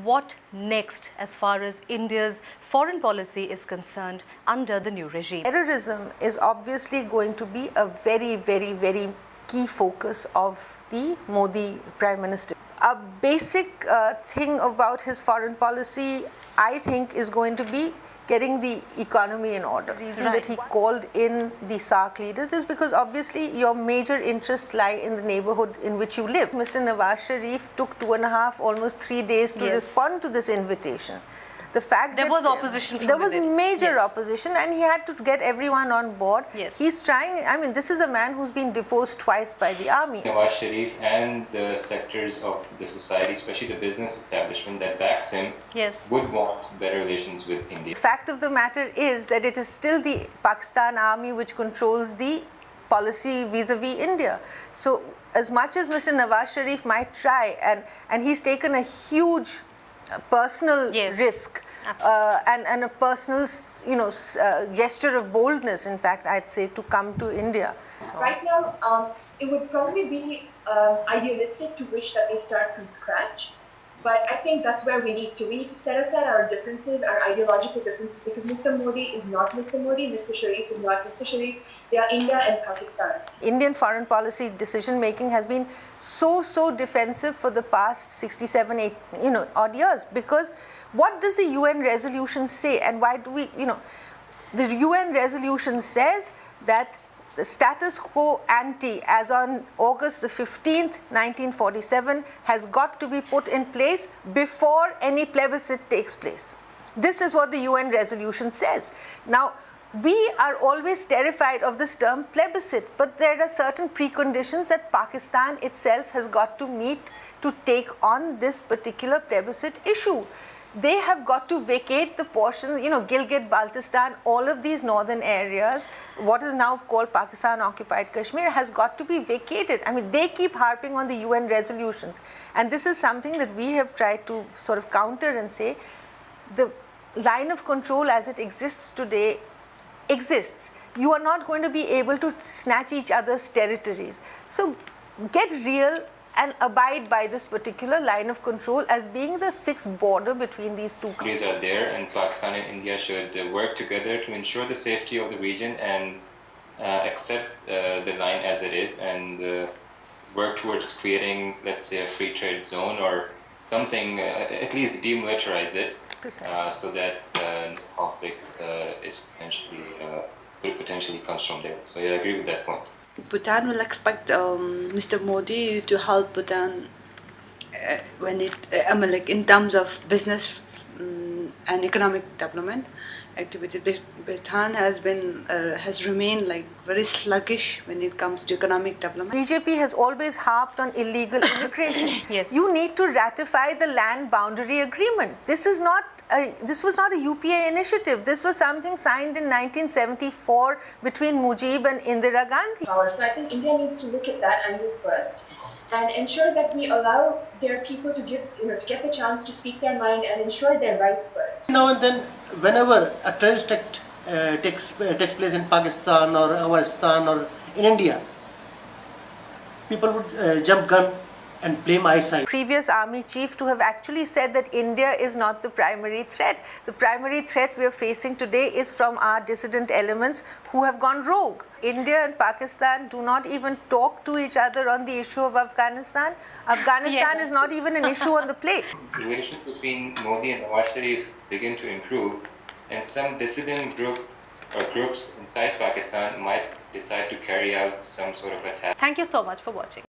what next as far as India's foreign policy is concerned under the new regime? Terrorism is obviously going to be a very, very, very key focus of the Modi Prime Minister. A basic thing about his foreign policy, I think, is going to be getting the economy in order. The reason that he called in the SAARC leaders is because obviously your major interests lie in the neighborhood in which you live. Mr. Nawaz Sharif took 2.5, almost 3 days to respond to this invitation. The fact there was opposition from there was major opposition, and he had to get everyone on board. He's trying. I mean, this is a man who's been deposed twice by the army. Nawaz Sharif and the sectors of the society, especially the business establishment that backs him, would want better relations with India. The fact of the matter is that it is still the Pakistan army which controls the policy vis-a-vis India. So as much as Mr. Nawaz Sharif might try, and he's taken a huge personal risk and a personal, gesture of boldness, in fact, I'd say, to come to India. Right now, it would probably be idealistic to wish that they start from scratch. But I think that's where we need to set aside our differences, our ideological differences, because Mr. Modi is not Mr. Modi, Mr. Sharif is not Mr. Sharif. They are India and Pakistan. Indian foreign policy decision making has been so defensive for the past 67, odd years, because what does the UN resolution say, and why do we, the UN resolution says that the status quo ante as on August the 15th, 1947 has got to be put in place before any plebiscite takes place. This is what the UN resolution says. Now, we are always terrified of this term plebiscite, but there are certain preconditions that Pakistan itself has got to meet to take on this particular plebiscite issue. They have got to vacate the portion, Gilgit, Baltistan, all of these northern areas, what is now called Pakistan occupied Kashmir, has got to be vacated. I mean, they keep harping on the UN resolutions. And this is something that we have tried to sort of counter and say, the line of control as it exists today exists. You are not going to be able to snatch each other's territories. So get real and abide by this particular line of control as being the fixed border between these two countries. Are there, and Pakistan and India should work together to ensure the safety of the region and accept the line as it is, and work towards creating, let's say, a free trade zone or something, at least demilitarize it, so that conflict potentially comes from there. So yeah, I agree with that point. Bhutan will expect Mr. Modi to help Bhutan in terms of business and economic development activity. Bhutan has remained very sluggish when it comes to economic development. BJP has always harped on illegal immigration. You need to ratify the land boundary agreement. This was not a UPA initiative. This was something signed in 1974 between Mujib and Indira Gandhi. So I think India needs to look at that angle first and ensure that we allow their people to get the chance to speak their mind and ensure their rights first. Now and then, whenever a terrorist act takes place in Pakistan or Afghanistan or in India, people would jump gun and blame ISI. Previous army chief to have actually said that India is not the primary threat. The primary threat we are facing today is from our dissident elements who have gone rogue. India and Pakistan do not even talk to each other on the issue of Afghanistan. Afghanistan is not even an issue on the plate. Relations between Modi and Nawaz Sharif begin to improve, and some dissident groups inside Pakistan might decide to carry out some sort of attack. Thank you so much for watching.